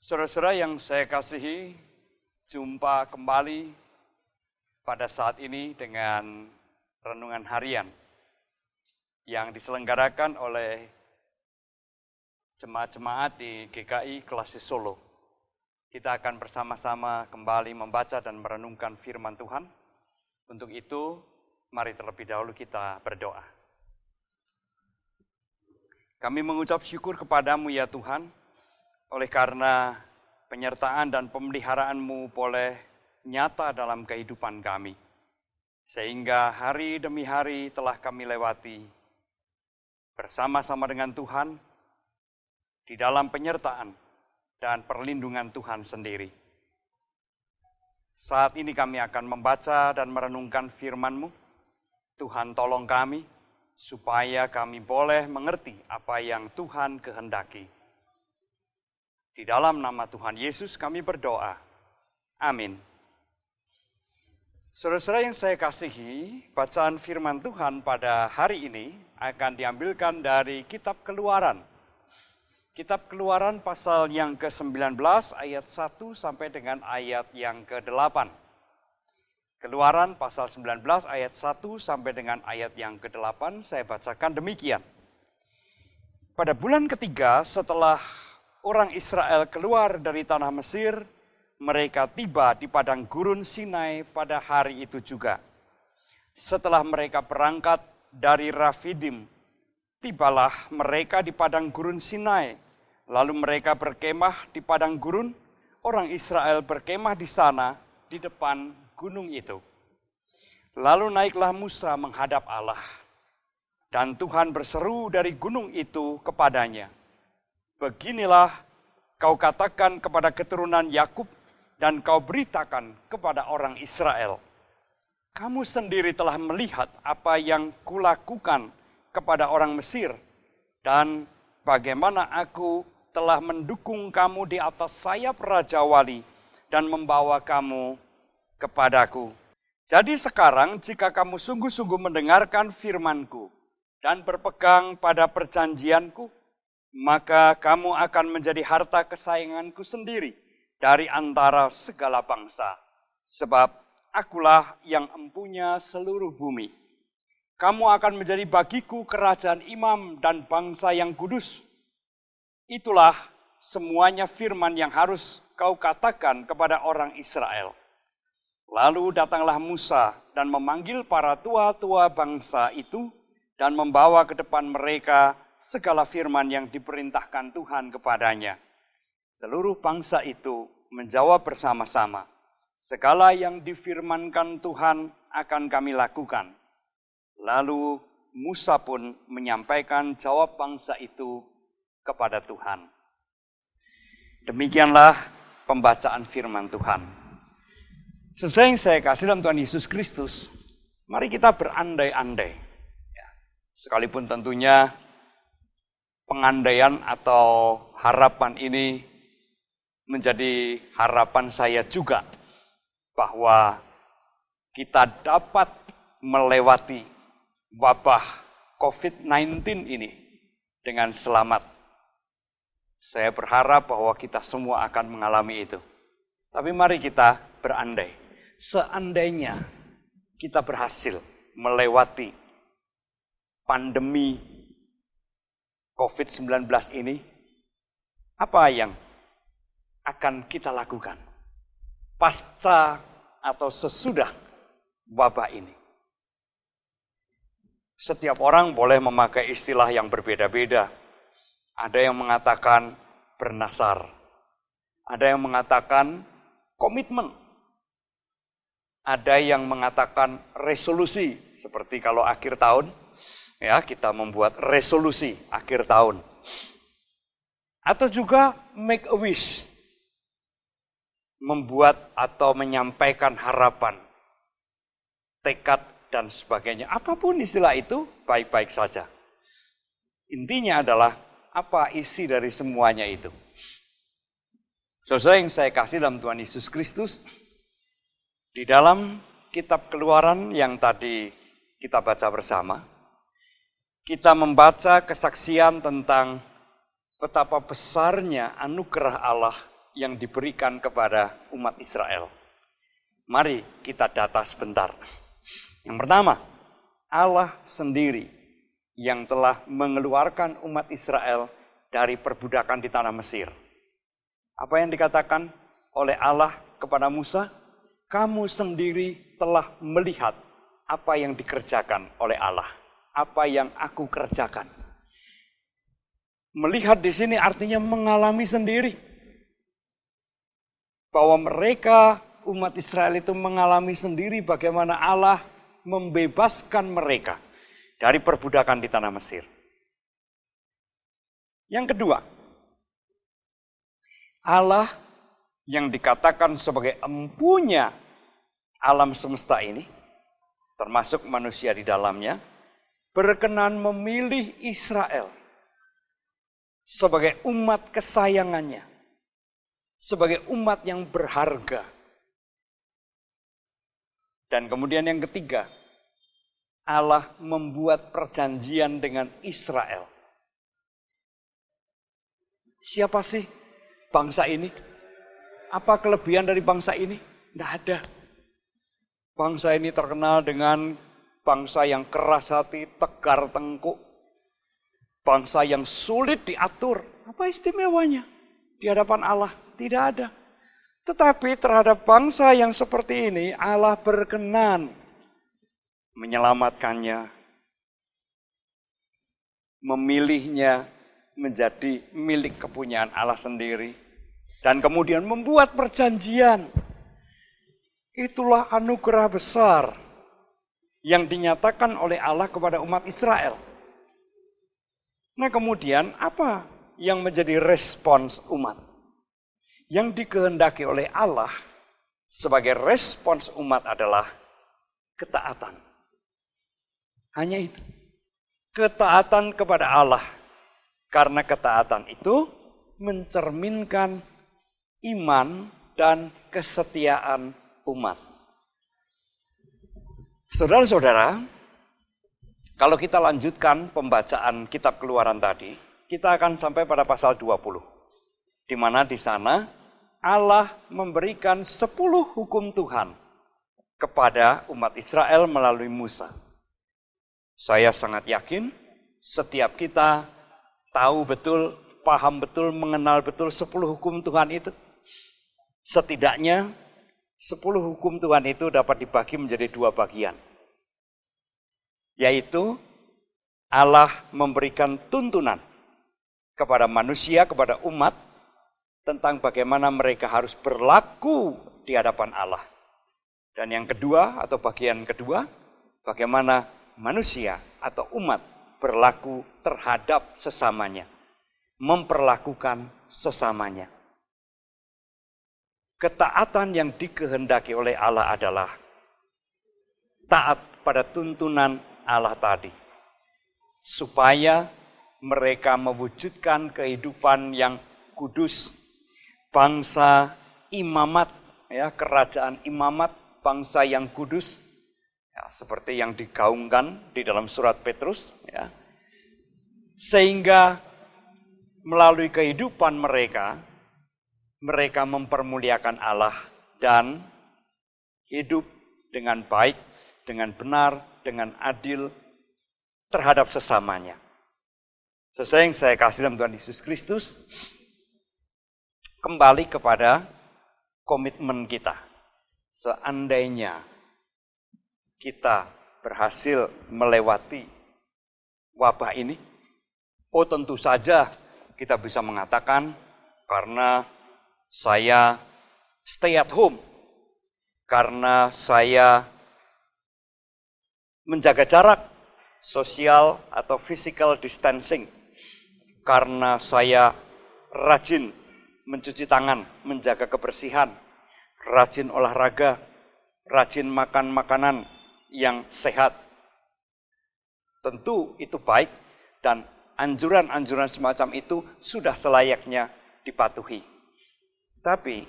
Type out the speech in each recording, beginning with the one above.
Saudara-saudara yang saya kasihi, jumpa kembali pada saat ini dengan renungan harian yang diselenggarakan oleh jemaat-jemaat di GKI Klasis Solo. Kita akan bersama-sama kembali membaca dan merenungkan firman Tuhan. Untuk itu, mari terlebih dahulu kita berdoa. Kami mengucap syukur kepadamu ya Tuhan, oleh karena penyertaan dan pemeliharaan-Mu boleh nyata dalam kehidupan kami. Sehingga hari demi hari telah kami lewati bersama-sama dengan Tuhan di dalam penyertaan dan perlindungan Tuhan sendiri. Saat ini kami akan membaca dan merenungkan firman-Mu. Tuhan tolong kami supaya kami boleh mengerti apa yang Tuhan kehendaki. Di dalam nama Tuhan Yesus kami berdoa. Amin. Saudara-saudara yang saya kasihi, bacaan firman Tuhan pada hari ini akan diambilkan dari Kitab Keluaran. Kitab Keluaran pasal yang ke-19 ayat 1 sampai dengan ayat yang ke-8. Keluaran pasal 19 ayat 1 sampai dengan ayat yang ke-8 saya bacakan demikian. Pada bulan ketiga setelah orang Israel keluar dari tanah Mesir, mereka tiba di padang gurun Sinai pada hari itu juga. Setelah mereka berangkat dari Rafidim, tibalah mereka di padang gurun Sinai. Lalu mereka berkemah di padang gurun, orang Israel berkemah di sana, di depan gunung itu. Lalu naiklah Musa menghadap Allah. Dan Tuhan berseru dari gunung itu kepadanya, "Beginilah kau katakan kepada keturunan Yakub dan kau beritakan kepada orang Israel. Kamu sendiri telah melihat apa yang kulakukan kepada orang Mesir dan bagaimana aku telah mendukung kamu di atas sayap Raja Wali dan membawa kamu kepadaku. Jadi sekarang jika kamu sungguh-sungguh mendengarkan firman-Ku dan berpegang pada perjanjian-Ku, maka kamu akan menjadi harta kesayangan-Ku sendiri dari antara segala bangsa. Sebab akulah yang empunya seluruh bumi. Kamu akan menjadi bagiku kerajaan imam dan bangsa yang kudus. Itulah semuanya firman yang harus kau katakan kepada orang Israel." Lalu datanglah Musa dan memanggil para tua-tua bangsa itu dan membawa ke depan mereka segala firman yang diperintahkan Tuhan kepadanya. Seluruh bangsa itu menjawab bersama-sama, "Segala yang difirmankan Tuhan akan kami lakukan." Lalu Musa pun menyampaikan jawab bangsa itu kepada Tuhan. Demikianlah pembacaan firman Tuhan. Sesuai yang saya kasih dalam Tuhan Yesus Kristus, mari kita berandai-andai. Sekalipun tentunya pengandaian atau harapan ini menjadi harapan saya juga bahwa kita dapat melewati wabah COVID-19 ini dengan selamat. Saya berharap bahwa kita semua akan mengalami itu. Tapi mari kita berandai. Seandainya kita berhasil melewati pandemi COVID-19 ini, apa yang akan kita lakukan pasca atau sesudah wabah ini? Setiap orang boleh memakai istilah yang berbeda-beda. Ada yang mengatakan bernasar, ada yang mengatakan komitmen, ada yang mengatakan resolusi, seperti kalau akhir tahun, ya, kita membuat resolusi akhir tahun. Atau juga make a wish, membuat atau menyampaikan harapan, tekad, dan sebagainya. Apapun istilah itu, baik-baik saja. Intinya adalah apa isi dari semuanya itu. Saudara yang saya kasih dalam Tuhan Yesus Kristus, di dalam kitab Keluaran yang tadi kita baca bersama, kita membaca kesaksian tentang betapa besarnya anugerah Allah yang diberikan kepada umat Israel. Mari kita data sebentar. Yang pertama, Allah sendiri yang telah mengeluarkan umat Israel dari perbudakan di tanah Mesir. Apa yang dikatakan oleh Allah kepada Musa? Kamu sendiri telah melihat apa yang dikerjakan oleh Allah, apa yang aku kerjakan. Melihat di sini artinya mengalami sendiri. Bahwa mereka, umat Israel itu mengalami sendiri bagaimana Allah membebaskan mereka dari perbudakan di tanah Mesir. Yang kedua, Allah yang dikatakan sebagai empunya alam semesta ini, termasuk manusia di dalamnya, berkenan memilih Israel sebagai umat kesayangannya, sebagai umat yang berharga. Dan kemudian yang ketiga, Allah membuat perjanjian dengan Israel. Siapa sih bangsa ini? Apa kelebihan dari bangsa ini? Tidak ada. Bangsa ini terkenal dengan bangsa yang keras hati, tegar tengkuk. Bangsa yang sulit diatur. Apa istimewanya di hadapan Allah? Tidak ada. Tetapi terhadap bangsa yang seperti ini, Allah berkenan menyelamatkannya, memilihnya menjadi milik kepunyaan Allah sendiri, dan kemudian membuat perjanjian. Itulah anugerah besar yang dinyatakan oleh Allah kepada umat Israel. Nah, kemudian apa yang menjadi respons umat? Yang dikehendaki oleh Allah sebagai respons umat adalah ketaatan. Hanya itu. Ketaatan kepada Allah. Karena ketaatan itu mencerminkan iman dan kesetiaan umat. Saudara-saudara, kalau kita lanjutkan pembacaan kitab Keluaran tadi, kita akan sampai pada pasal 20. Di mana di sana Allah memberikan 10 hukum Tuhan kepada umat Israel melalui Musa. Saya sangat yakin setiap kita tahu betul, paham betul, mengenal betul 10 hukum Tuhan itu. Setidaknya 10 hukum Tuhan itu dapat dibagi menjadi 2 bagian. Yaitu Allah memberikan tuntunan kepada manusia, kepada umat, tentang bagaimana mereka harus berlaku di hadapan Allah. Dan yang kedua atau bagian kedua, bagaimana manusia atau umat berlaku terhadap sesamanya, memperlakukan sesamanya. Ketaatan yang dikehendaki oleh Allah adalah taat pada tuntunan Allah tadi, supaya mereka mewujudkan kehidupan yang kudus, bangsa imamat, ya, kerajaan imamat, bangsa yang kudus, ya, seperti yang digaungkan di dalam surat Petrus, ya. Sehingga melalui kehidupan mereka, mereka mempermuliakan Allah dan hidup dengan baik, dengan benar, dengan adil terhadap sesamanya. Sesuai yang saya kasih dalam Tuhan Yesus Kristus, kembali kepada komitmen kita. Seandainya kita berhasil melewati wabah ini, oh tentu saja kita bisa mengatakan karena saya stay at home, karena saya menjaga jarak sosial atau physical distancing, karena saya rajin mencuci tangan, menjaga kebersihan, rajin olahraga, rajin makan makanan yang sehat. Tentu itu baik dan anjuran-anjuran semacam itu sudah selayaknya dipatuhi. Tapi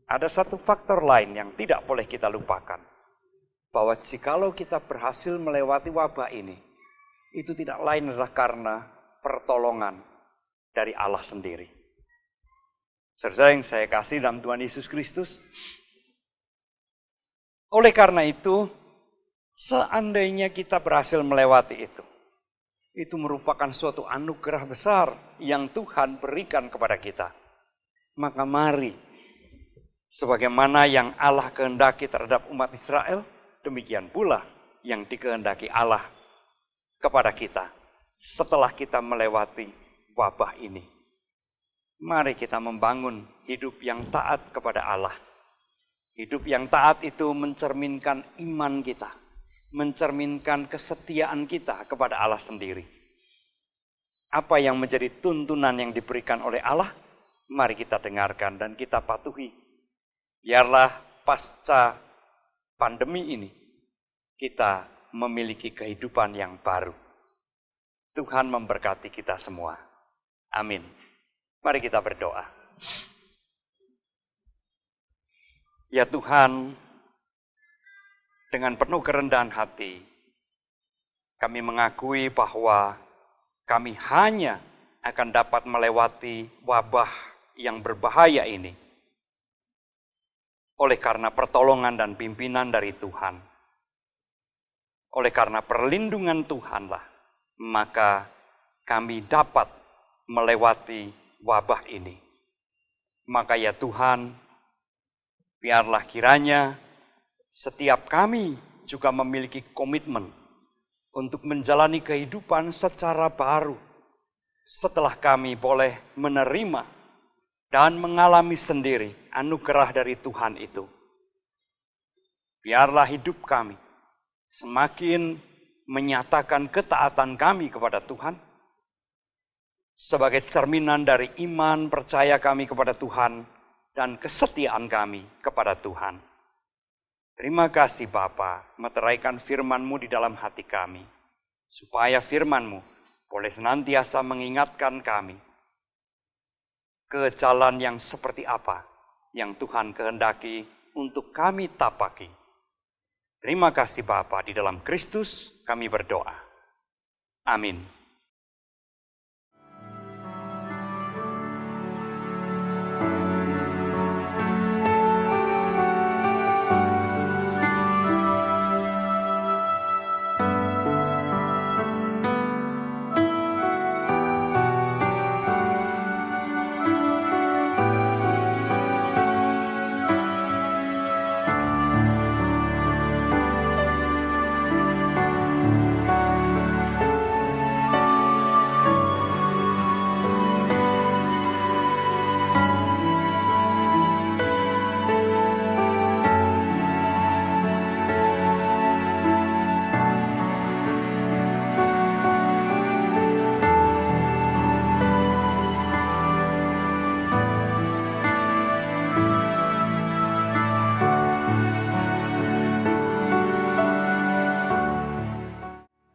ada satu faktor lain yang tidak boleh kita lupakan. Bahwa jikalau kita berhasil melewati wabah ini, itu tidak lain adalah karena pertolongan dari Allah sendiri. Saudara yang saya kasih dalam Tuhan Yesus Kristus. Oleh karena itu, seandainya kita berhasil melewati itu merupakan suatu anugerah besar yang Tuhan berikan kepada kita. Maka mari, sebagaimana yang Allah kehendaki terhadap umat Israel, demikian pula yang dikehendaki Allah kepada kita setelah kita melewati wabah ini. Mari kita membangun hidup yang taat kepada Allah. Hidup yang taat itu mencerminkan iman kita, mencerminkan kesetiaan kita kepada Allah sendiri. Apa yang menjadi tuntunan yang diberikan oleh Allah, mari kita dengarkan dan kita patuhi. Biarlah pasca pandemi ini, kita memiliki kehidupan yang baru. Tuhan memberkati kita semua. Amin. Mari kita berdoa. Ya Tuhan, dengan penuh kerendahan hati, kami mengakui bahwa kami hanya akan dapat melewati wabah yang berbahaya ini oleh karena pertolongan dan pimpinan dari Tuhan. Oleh karena perlindungan Tuhanlah, maka kami dapat melewati wabah ini. Maka ya Tuhan, biarlah kiranya setiap kami juga memiliki komitmen untuk menjalani kehidupan secara baru setelah kami boleh menerima dan mengalami sendiri anugerah dari Tuhan itu. Biarlah hidup kami semakin menyatakan ketaatan kami kepada Tuhan sebagai cerminan dari iman percaya kami kepada Tuhan dan kesetiaan kami kepada Tuhan. Terima kasih Bapa, meteraikan firman-Mu di dalam hati kami, supaya firman-Mu boleh senantiasa mengingatkan kami ke jalan yang seperti apa yang Tuhan kehendaki untuk kami tapaki. Terima kasih Bapa, di dalam Kristus kami berdoa. Amin.